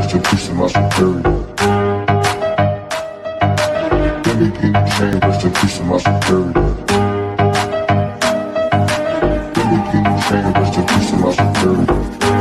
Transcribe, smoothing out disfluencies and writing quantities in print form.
rest in peace to my superior. Let me get the chain, rest in peace to my superior. Let me get the chain, rest in peace to my superior.